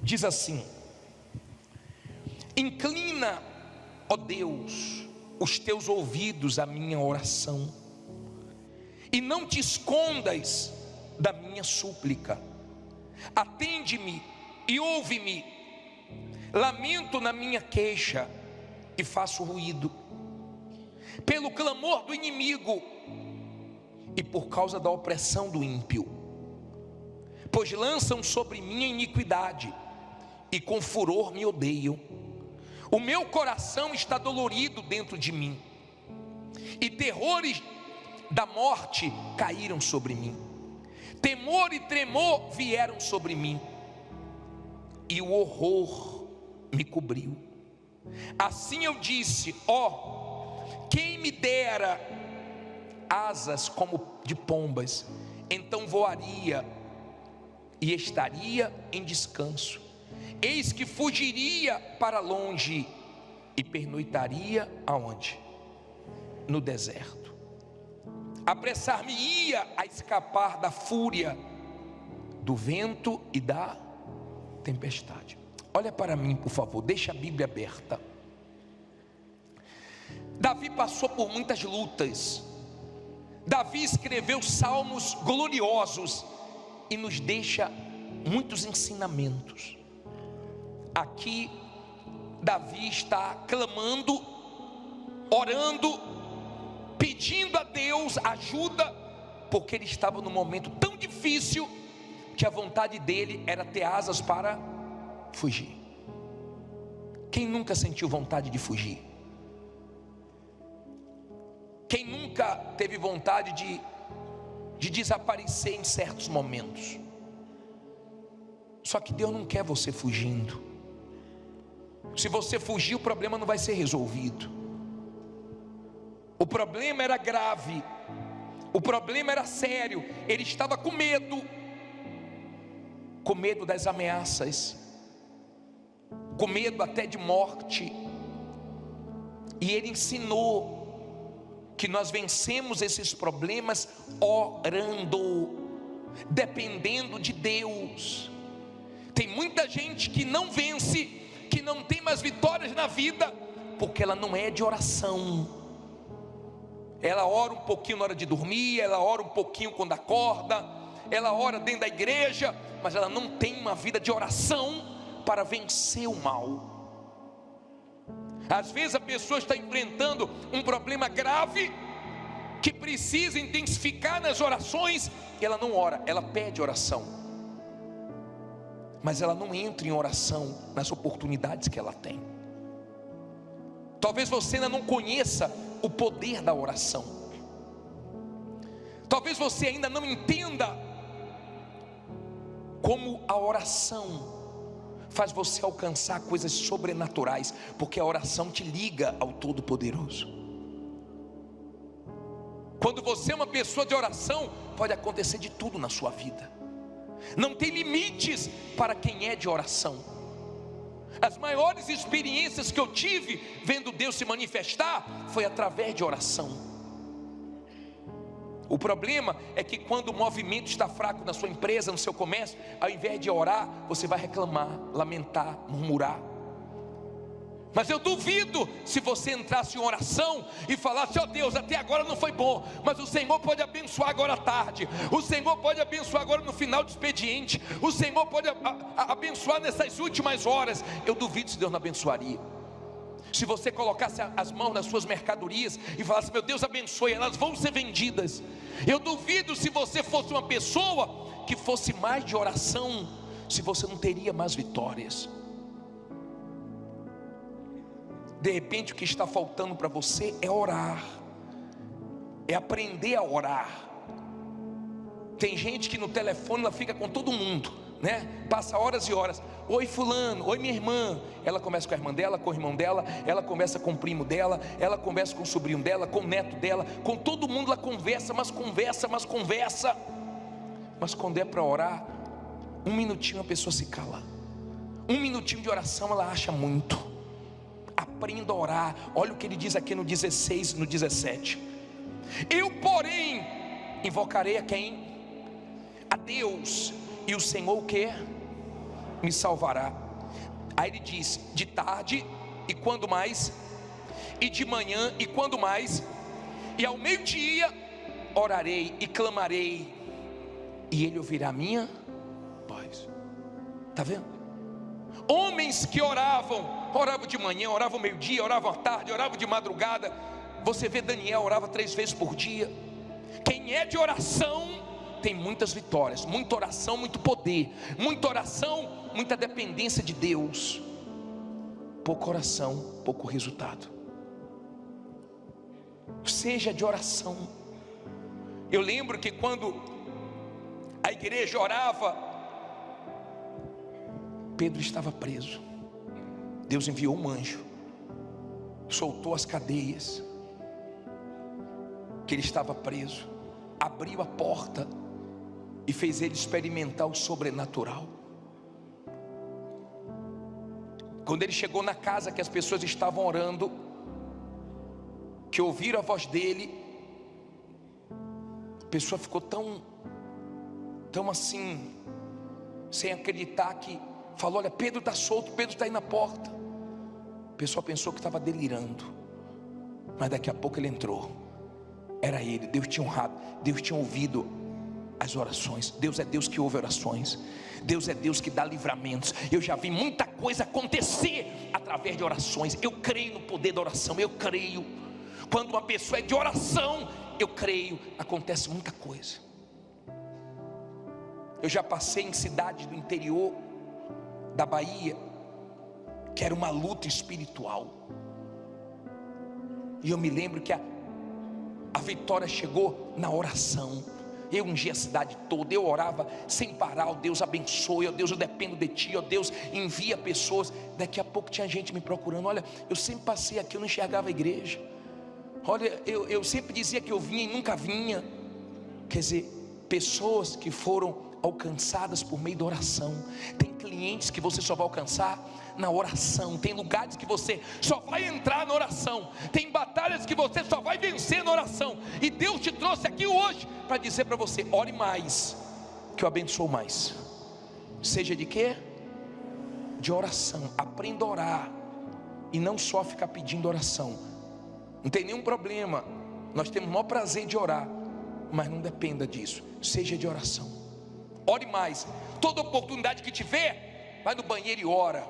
Diz assim: inclina, ó Deus, os teus ouvidos à minha oração, e não te escondas da minha súplica. Atende-me e ouve-me. Lamento na minha queixa e faço ruído, pelo clamor do inimigo e por causa da opressão do ímpio. Pois lançam sobre mim a iniquidade e com furor me odeiam. O meu coração está dolorido dentro de mim, e terrores da morte caíram sobre mim. Temor e tremor vieram sobre mim, e o horror me cobriu. Assim eu disse: ó, quem me dera asas como de pombas, então voaria e estaria em descanso. Eis que fugiria para longe e pernoitaria aonde? No deserto. Apressar-me-ia a escapar da fúria do vento e da tempestade. Olha para mim, por favor, deixa a Bíblia aberta. Davi passou por muitas lutas. Davi escreveu salmos gloriosos e nos deixa muitos ensinamentos. Aqui Davi está clamando, orando, pedindo a Deus ajuda, porque ele estava num momento tão difícil que a vontade dele era ter asas para fugir. Quem nunca sentiu vontade de fugir? Quem nunca teve vontade de desaparecer em certos momentos? Só que Deus não quer você fugindo. Se você fugir, o problema não vai ser resolvido. O problema era grave, o problema era sério. Ele estava com medo das ameaças, com medo até de morte. E ele ensinou que nós vencemos esses problemas orando, dependendo de Deus. Tem muita gente que não vence, que não tem mais vitórias na vida, porque ela não é de oração. Ela ora um pouquinho na hora de dormir, ela ora um pouquinho quando acorda, ela ora dentro da igreja, mas ela não tem uma vida de oração para vencer o mal. Às vezes a pessoa está enfrentando um problema grave, que precisa intensificar nas orações, e ela não ora, ela pede oração, mas ela não entra em oração nas oportunidades que ela tem. Talvez você ainda não conheça o poder da oração. Talvez você ainda não entenda como a oração faz você alcançar coisas sobrenaturais, porque a oração te liga ao Todo-Poderoso. Quando você é uma pessoa de oração, pode acontecer de tudo na sua vida. Não tem limites para quem é de oração. As maiores experiências que eu tive vendo Deus se manifestar foi através de oração. O problema é que quando o movimento está fraco na sua empresa, no seu comércio, ao invés de orar, você vai reclamar, lamentar, murmurar. Mas eu duvido se você entrasse em oração e falasse: ó Deus, até agora não foi bom, mas o Senhor pode abençoar agora à tarde, o Senhor pode abençoar agora no final do expediente, o Senhor pode abençoar nessas últimas horas. Eu duvido se Deus não abençoaria. Se você colocasse as mãos nas suas mercadorias e falasse: meu Deus, abençoe, elas vão ser vendidas. Eu duvido se você fosse uma pessoa que fosse mais de oração, se você não teria mais vitórias. De repente o que está faltando para você é orar, é aprender a orar. Tem gente que no telefone ela fica com todo mundo, né? Passa horas e horas. Oi fulano, oi minha irmã. Ela começa com a irmã dela, com o irmão dela, ela conversa com o primo dela, ela conversa com o sobrinho dela, com o neto dela, com todo mundo ela conversa, mas conversa. Mas quando é para orar, um minutinho a pessoa se cala. Um minutinho de oração ela acha muito. Aprenda a orar. Olha o que ele diz aqui no 16 e no 17. Eu porém invocarei a quem? A Deus. E o Senhor o que? me salvará. Aí ele diz: de tarde, e quando mais? E de manhã, e quando mais? E ao meio-dia orarei e clamarei, e ele ouvirá a minha voz. Está vendo? Homens que oravam de manhã, oravam meio-dia, oravam à tarde, oravam de madrugada. Você vê, Daniel orava 3 vezes por dia. Quem é de oração tem muitas vitórias, muita oração, muito poder, muita oração, muita dependência de Deus. Pouca oração, pouco resultado. Seja de oração. Eu lembro que quando a igreja orava, Pedro estava preso. Deus enviou um anjo, soltou as cadeias que ele estava preso, abriu a porta e fez ele experimentar o sobrenatural. Quando ele chegou na casa que as pessoas estavam orando, que ouviram a voz dele, a pessoa ficou tão assim, sem acreditar, que falou: olha, Pedro está solto, Pedro está aí na porta. O pessoal pensou que estava delirando, mas daqui a pouco ele entrou. Era ele. Deus tinha honrado, Deus tinha ouvido as orações. Deus é Deus que ouve orações, Deus é Deus que dá livramentos. Eu já vi muita coisa acontecer através de orações. Eu creio no poder da oração, eu creio. Quando uma pessoa é de oração, eu creio, acontece muita coisa. Eu já passei em cidades do interior da Bahia, que era uma luta espiritual, e eu me lembro que a vitória chegou na oração. Eu ungi a cidade toda, eu orava sem parar: ó Deus, abençoe, ó Deus, eu dependo de Ti, ó Deus, envia pessoas. Daqui a pouco tinha gente me procurando. Olha, eu sempre passei aqui, eu não enxergava a igreja. Olha, eu sempre dizia que eu vinha e nunca vinha. Quer dizer, pessoas que foram alcançadas por meio da oração. Tem clientes que você só vai alcançar na oração. Tem lugares que você só vai entrar na oração. Tem batalhas que você só vai vencer na oração. E Deus te trouxe aqui hoje para dizer para você: ore mais, que eu abençoo mais. Seja de quê? De oração. Aprenda a orar, e não só ficar pedindo oração. Não tem nenhum problema, nós temos o maior prazer de orar, mas não dependa disso. Seja de oração. Ore mais. Toda oportunidade que tiver, vai no banheiro e ora.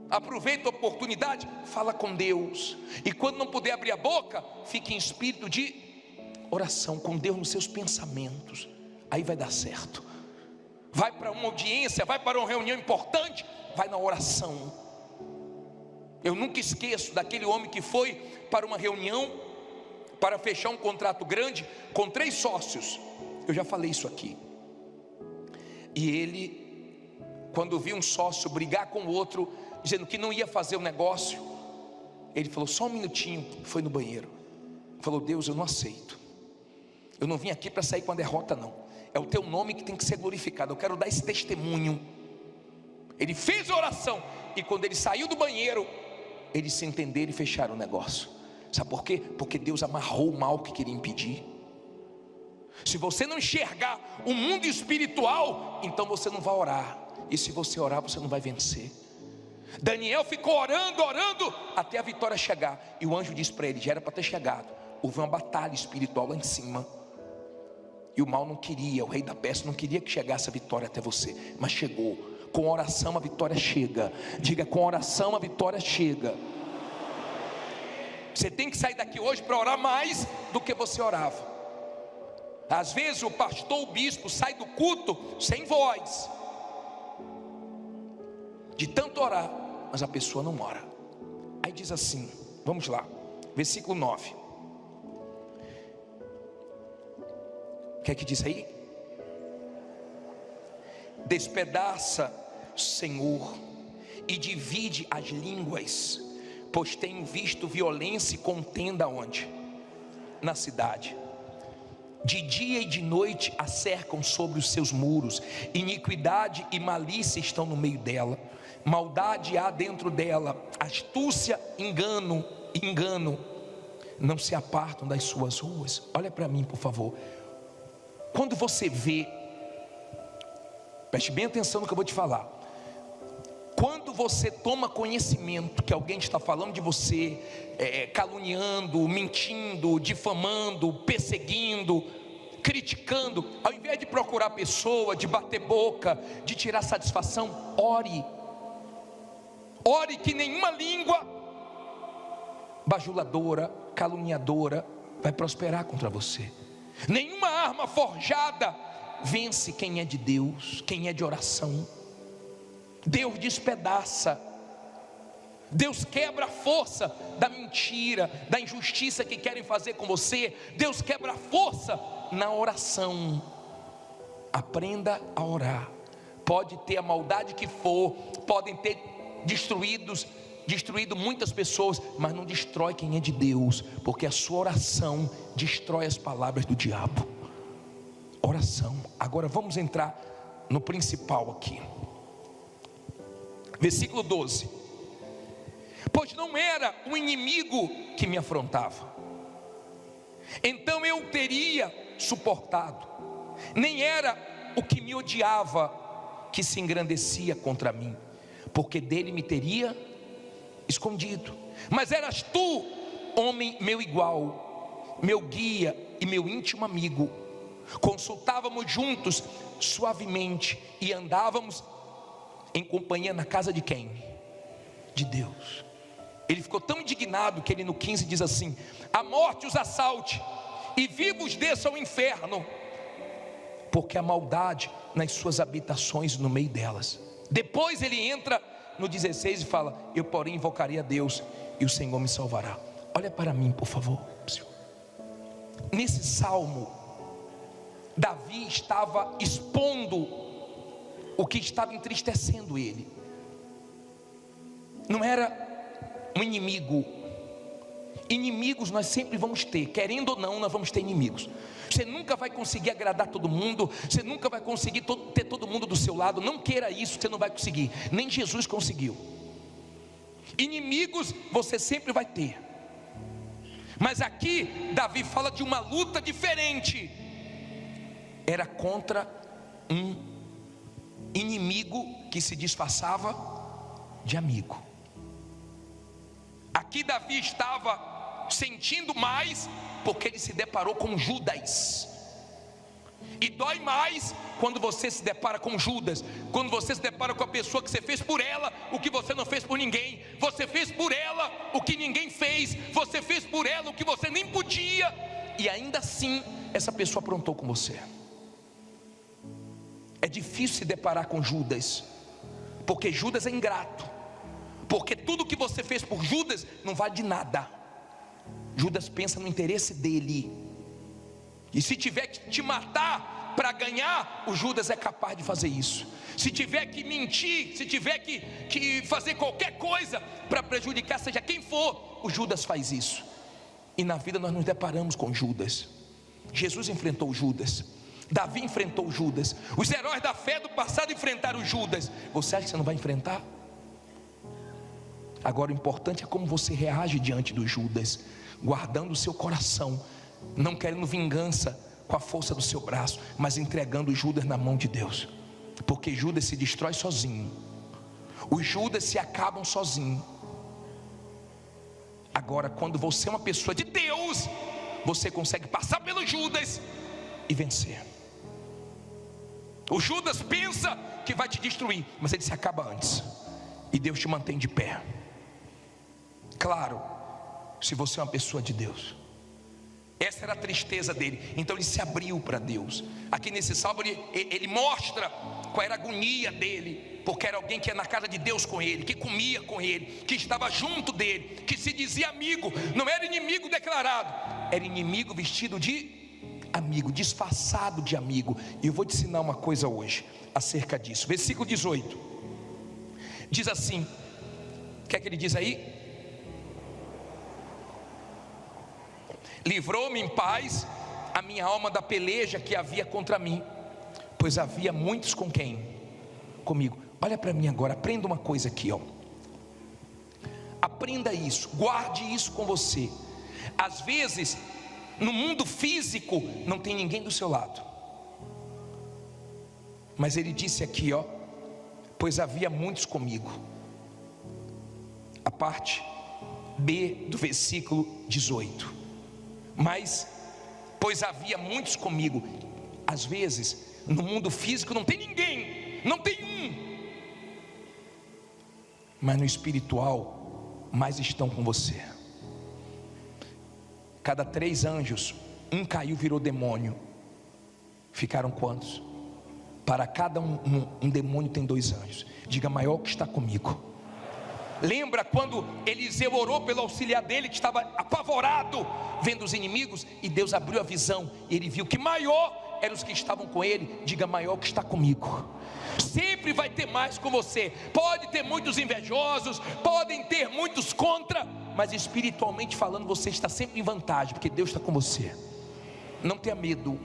Aproveita a oportunidade, fala com Deus. E quando não puder abrir a boca, fique em espírito de oração com Deus nos seus pensamentos. Aí vai dar certo. Vai para uma audiência, vai para uma reunião importante, vai na oração. Eu nunca esqueço daquele homem que foi para uma reunião para fechar um contrato grande com 3 sócios. Eu já falei isso aqui. E ele, quando viu um sócio brigar com o outro, dizendo que não ia fazer o negócio, ele falou: só um minutinho. Foi no banheiro, falou: Deus, eu não aceito. Eu não vim aqui para sair com a derrota, não. É o Teu nome que tem que ser glorificado. Eu quero dar esse testemunho. Ele fez a oração, e quando ele saiu do banheiro, eles se entenderam e fecharam o negócio. Sabe por quê? Porque Deus amarrou o mal que queria impedir. Se você não enxergar o mundo espiritual, então você não vai orar. E se você orar, você não vai vencer. Daniel ficou orando, até a vitória chegar. E o anjo disse para ele: já era para ter chegado. Houve uma batalha espiritual lá em cima. E o mal não queria, o rei da Pérsia não queria que chegasse a vitória até você. Mas chegou. Com oração a vitória chega. Diga: com oração a vitória chega. Você tem que sair daqui hoje para orar mais do que você orava. Às vezes o pastor, o bispo sai do culto sem voz, de tanto orar, mas a pessoa não ora. Aí diz assim, vamos lá, versículo 9. O que é que diz aí? Despedaça, Senhor, e divide as línguas, pois tenho visto violência e contenda onde? Na cidade. De dia e de noite a cercam sobre os seus muros. Iniquidade e malícia estão no meio dela. Maldade há dentro dela. Astúcia, engano, não se apartam das suas ruas. Olha para mim, por favor. Quando você vê Preste bem atenção no que eu vou te falar. Quando você toma conhecimento que alguém está falando de você, caluniando, mentindo, difamando, perseguindo, criticando, ao invés de procurar a pessoa, de bater boca, de tirar satisfação, ore. Ore que nenhuma língua bajuladora, caluniadora vai prosperar contra você. Nenhuma arma forjada vence quem é de Deus, quem é de oração. Deus despedaça, Deus quebra a força da mentira, da injustiça que querem fazer com você. Deus quebra a força na oração. Aprenda a orar. Pode ter a maldade que for, podem ter destruído muitas pessoas, mas não destrói quem é de Deus, porque a sua oração destrói as palavras do diabo. Oração. Agora vamos entrar no principal aqui. Versículo 12. Pois não era um inimigo que me afrontava, então eu teria suportado. Nem era o que me odiava que se engrandecia contra mim, porque dele me teria escondido. Mas eras tu, homem meu igual, meu guia e meu íntimo amigo. Consultávamos juntos suavemente e andávamos em companhia na casa de quem? De Deus. Ele ficou tão indignado que ele no 15 diz assim: a morte os assalte e vivos desçam ao inferno, porque a maldade nas suas habitações, no meio delas. Depois ele entra no 16 e fala: eu porém invocarei a Deus e o Senhor me salvará. Olha para mim, por favor. Nesse salmo, Davi estava expondo o que estava entristecendo ele. Não era um inimigo. Inimigos nós sempre vamos ter, querendo ou não, nós vamos ter inimigos. Você nunca vai conseguir agradar todo mundo, você nunca vai conseguir ter todo mundo do seu lado. Não queira isso, você não vai conseguir. Nem Jesus conseguiu. Inimigos você sempre vai ter. Mas aqui Davi fala de uma luta diferente. Era contra um inimigo que se disfarçava de amigo. Aqui Davi estava sentindo mais, porque ele se deparou com Judas. E dói mais quando você se depara com Judas, quando você se depara com a pessoa que você fez por ela o que você não fez por ninguém. Você fez por ela o que ninguém fez, você fez por ela o que você nem podia, e ainda assim essa pessoa aprontou com você. É difícil se deparar com Judas, porque Judas é ingrato, porque tudo que você fez por Judas não vale de nada. Judas pensa no interesse dele, e se tiver que te matar para ganhar, o Judas é capaz de fazer isso. Se tiver que mentir, se tiver que fazer qualquer coisa para prejudicar seja quem for, o Judas faz isso. E na vida nós nos deparamos com Judas. Jesus enfrentou Judas, Davi enfrentou Judas, os heróis da fé do passado enfrentaram Judas. Você acha que você não vai enfrentar? Agora o importante é como você reage diante do Judas, guardando o seu coração, não querendo vingança com a força do seu braço, mas entregando Judas na mão de Deus, porque Judas se destrói sozinho, os Judas se acabam sozinho. Agora quando você é uma pessoa de Deus, você consegue passar pelo Judas e vencer. O Judas pensa que vai te destruir, mas ele se acaba antes, e Deus te mantém de pé. Claro, se você é uma pessoa de Deus. Essa era a tristeza dele, então ele se abriu para Deus. Aqui nesse salmo ele mostra qual era a agonia dele, porque era alguém que ia na casa de Deus com ele, que comia com ele, que estava junto dele, que se dizia amigo. Não era inimigo declarado, era inimigo vestido de amigo, disfarçado de amigo. E eu vou te ensinar uma coisa hoje acerca disso. Versículo 18 diz assim: o que é que ele diz aí? Livrou-me em paz a minha alma da peleja que havia contra mim, pois havia muitos com quem? Comigo. Olha para mim agora, aprenda uma coisa aqui, ó. Aprenda isso, guarde isso com você. Às vezes no mundo físico não tem ninguém do seu lado, Mas ele disse aqui, ó, pois havia muitos comigo. A parte B do versículo 18. Mas, pois havia muitos comigo. Às vezes, no mundo físico não tem ninguém, não tem um. Mas no espiritual, mais estão com você. Cada 3 anjos, um caiu, virou demônio. Ficaram quantos? Para cada um demônio tem 2 anjos. Diga, maior que está comigo. Lembra quando Eliseu orou pelo auxiliar dele, que estava apavorado, vendo os inimigos, e Deus abriu a visão, e ele viu que maior eram os que estavam com ele. Diga, maior que está comigo. Sempre vai ter mais com você. Pode ter muitos invejosos, podem ter muitos contra, mas espiritualmente falando, você está sempre em vantagem, porque Deus está com você. Não tenha medo.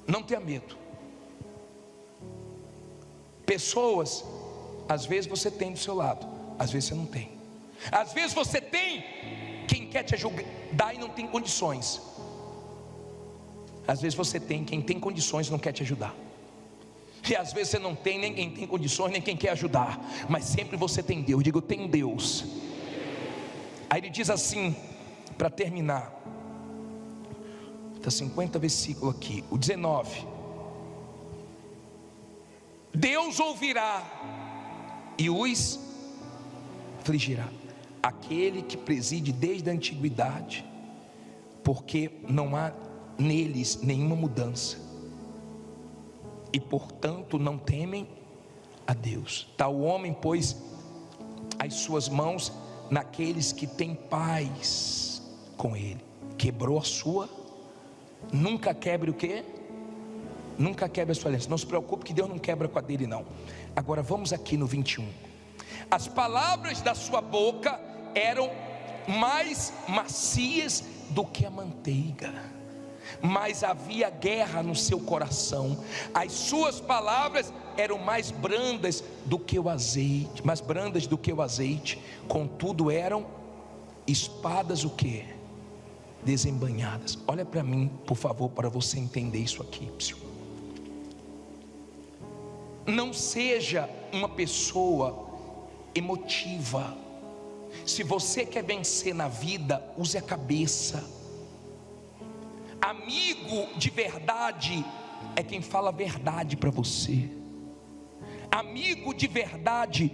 Não tenha medo. Pessoas, às vezes você tem do seu lado, às vezes você não tem. Às vezes você tem quem quer te ajudar e não tem condições. Às vezes você tem quem tem condições e não quer te ajudar. E às vezes você não tem nem quem tem condições, nem quem quer ajudar. Mas sempre você tem Deus. Digo, eu tenho Deus. Aí ele diz assim, para terminar, está 50 versículo aqui, o 19. Deus ouvirá e os afligirá, aquele que preside desde a antiguidade, porque não há neles nenhuma mudança, e portanto não temem a Deus. Tal homem pôs as suas mãos naqueles que têm paz com ele, quebrou a sua. Nunca quebre o quê? Nunca quebre a sua aliança. Não se preocupe que Deus não quebra com a dele não. Agora vamos aqui no 21. As palavras da sua boca eram mais macias do que a manteiga, mas havia guerra no seu coração. As suas palavras eram mais brandas do que o azeite, mais brandas do que o azeite. Contudo eram espadas o quê? Desembainhadas. Olha para mim, por favor, para você entender isso aqui. Não seja uma pessoa emotiva. Se você quer vencer na vida, use a cabeça. Amigo de verdade é quem fala a verdade para você. Amigo de verdade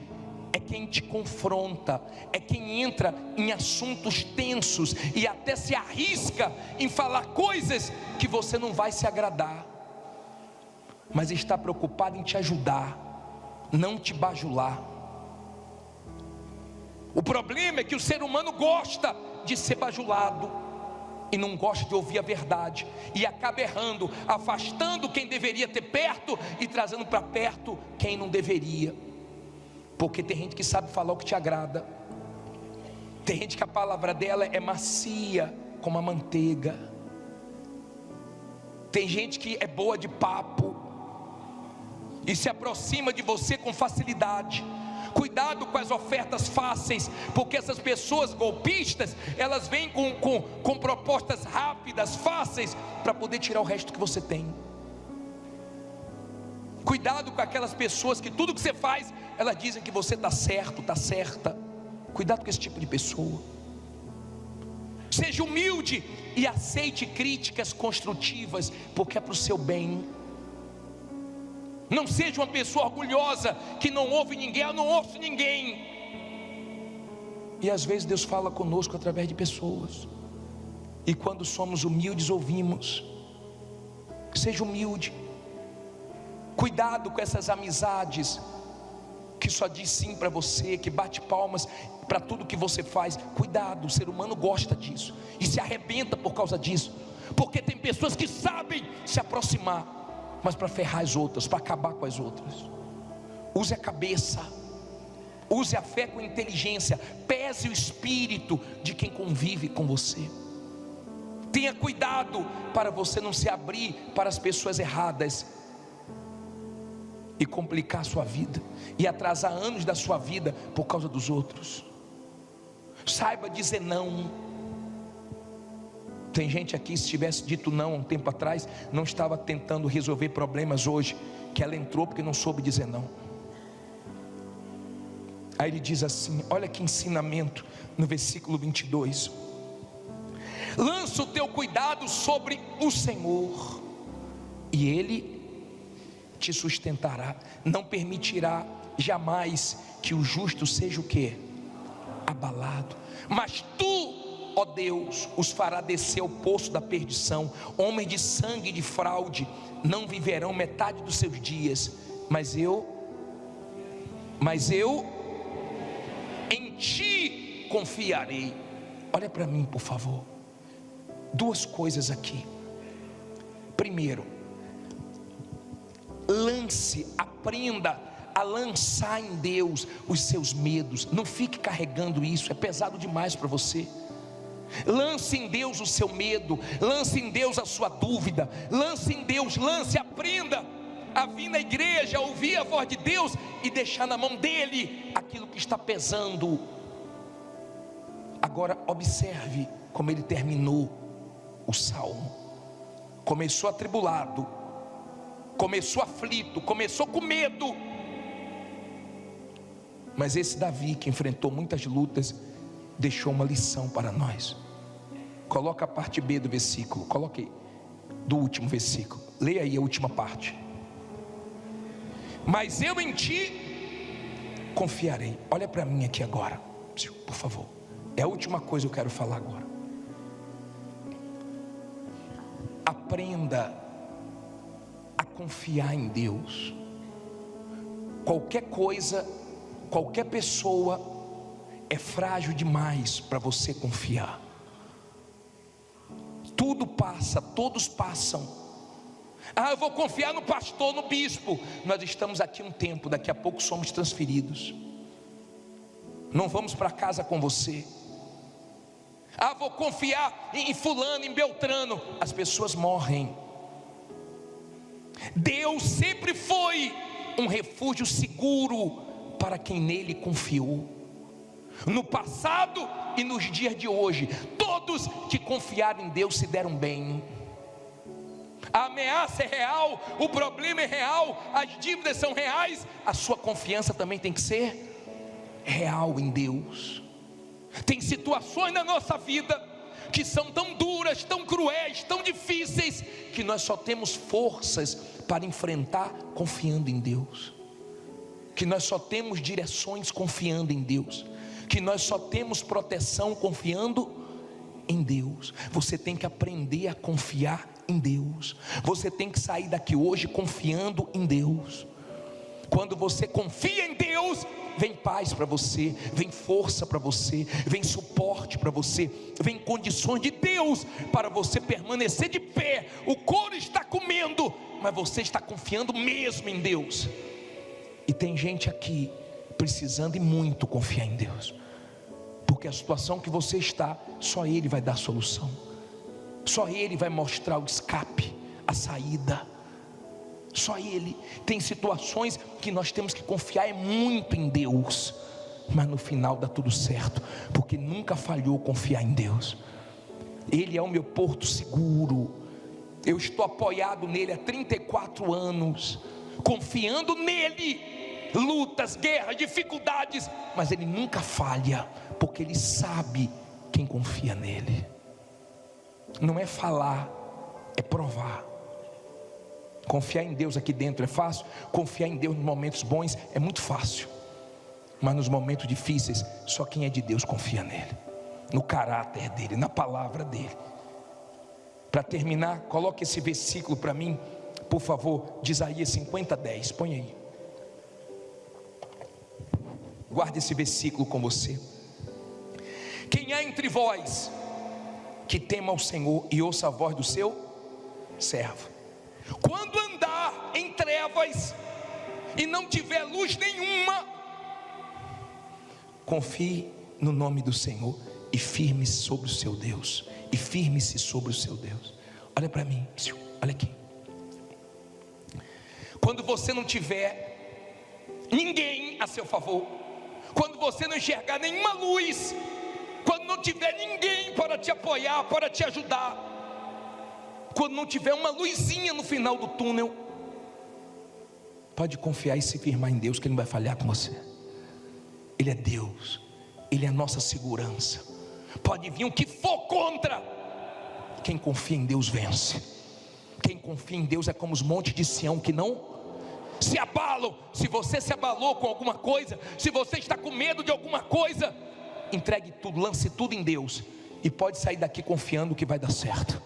é quem te confronta, é quem entra em assuntos tensos e até se arrisca em falar coisas que você não vai se agradar, mas está preocupado em te ajudar, não te bajular. O problema é que o ser humano gosta de ser bajulado e não gosta de ouvir a verdade, e acaba errando, afastando quem deveria ter perto e trazendo para perto quem não deveria. Porque tem gente que sabe falar o que te agrada, tem gente que a palavra dela é macia como a manteiga, tem gente que é boa de papo e se aproxima de você com facilidade. Cuidado com as ofertas fáceis, porque essas pessoas golpistas, elas vêm com propostas rápidas, fáceis, para poder tirar o resto que você tem. Cuidado com aquelas pessoas que tudo que você faz, elas dizem que você está certo, está certa. Cuidado com esse tipo de pessoa. Seja humilde e aceite críticas construtivas, porque é para o seu bem. Não seja uma pessoa orgulhosa que não ouve ninguém. Eu não ouço ninguém. E às vezes Deus fala conosco através de pessoas, e quando somos humildes ouvimos. Seja humilde. Cuidado com essas amizades que só diz sim para você, que bate palmas para tudo que você faz. Cuidado, o ser humano gosta disso e se arrebenta por causa disso, porque tem pessoas que sabem se aproximar, mas para ferrar as outras, para acabar com as outras. Use a cabeça, use a fé com inteligência, pese o espírito de quem convive com você. Tenha cuidado para você não se abrir para as pessoas erradas e complicar a sua vida, e atrasar anos da sua vida por causa dos outros. Saiba dizer não. Tem gente aqui, se tivesse dito não um tempo atrás, não estava tentando resolver problemas hoje, que ela entrou porque não soube dizer não. Aí ele diz assim, olha que ensinamento no versículo 22: lança o teu cuidado sobre o Senhor, e Ele te sustentará. Não permitirá jamais que o justo seja o quê? Abalado. Mas tu, ó Deus, os fará descer ao poço da perdição. Homens de sangue e de fraude não viverão metade dos seus dias. Mas eu em ti confiarei. Olha para mim, por favor. Duas coisas aqui. Primeiro, aprenda a lançar em Deus os seus medos. Não fique carregando isso, é pesado demais para você. Lance em Deus o seu medo, lance em Deus a sua dúvida, lance em Deus, aprenda a vir na igreja, ouvir a voz de Deus e deixar na mão dele aquilo que está pesando. Agora observe como ele terminou o salmo. Começou atribulado, começou aflito, começou com medo. Mas esse Davi, que enfrentou muitas lutas, deixou uma lição para nós. Coloca a parte B do versículo, coloque do último versículo, leia aí a última parte. Mas eu em ti confiarei. Olha para mim aqui agora, por favor. É a última coisa que eu quero falar agora. Aprenda a confiar em Deus. Qualquer coisa, qualquer pessoa é frágil demais para você confiar. Tudo passa, todos passam. Eu vou confiar no pastor, no bispo. Nós estamos aqui um tempo, daqui a pouco somos transferidos. Não vamos para casa com você. Vou confiar em fulano, em Beltrano. As pessoas morrem. Deus sempre foi um refúgio seguro para quem nele confiou. No passado e nos dias de hoje, todos que confiaram em Deus se deram bem. A ameaça é real, o problema é real, as dívidas são reais. A sua confiança também tem que ser real em Deus. Tem situações na nossa vida que são tão duras, tão cruéis, tão difíceis, que nós só temos forças para enfrentar confiando em Deus. Que nós só temos direções confiando em Deus. Que nós só temos proteção confiando em Deus. Você tem que aprender a confiar em Deus. Você tem que sair daqui hoje confiando em Deus. Quando você confia em Deus, vem paz para você, vem força para você, vem suporte para você, vem condições de Deus para você permanecer de pé. O couro está comendo, mas você está confiando mesmo em Deus. E tem gente aqui precisando e muito confiar em Deus, porque a situação que você está, só Ele vai dar solução, só Ele vai mostrar o escape, a saída. Só Ele. Tem situações que nós temos que confiar muito em Deus, mas no final dá tudo certo, porque nunca falhou confiar em Deus. Ele é o meu porto seguro. Eu estou apoiado nele há 34 anos, confiando nele. Lutas, guerras, dificuldades, mas Ele nunca falha, porque Ele sabe quem confia nele. Não é falar, é provar. Confiar em Deus aqui dentro é fácil. Confiar em Deus nos momentos bons é muito fácil, mas nos momentos difíceis, só quem é de Deus confia nele, no caráter dele, na palavra dele. Para terminar, coloque esse versículo para mim, por favor, de Isaías 50:10. Põe aí. Guarde esse versículo com você. Quem há entre vós que tema ao Senhor e ouça a voz do seu servo? Quando andar em trevas e não tiver luz nenhuma, confie no nome do Senhor e firme-se sobre o seu Deus. E firme-se sobre o seu Deus. Olha para mim, olha aqui. Quando você não tiver ninguém a seu favor, quando você não enxergar nenhuma luz, quando não tiver ninguém para te apoiar, para te ajudar, quando não tiver uma luzinha no final do túnel, pode confiar e se firmar em Deus, que Ele não vai falhar com você. Ele é Deus, Ele é a nossa segurança. Pode vir o que for contra, quem confia em Deus vence. Quem confia em Deus é como os montes de Sião, que não se abalam. Se você se abalou com alguma coisa, se você está com medo de alguma coisa, entregue tudo, lance tudo em Deus, e pode sair daqui confiando que vai dar certo.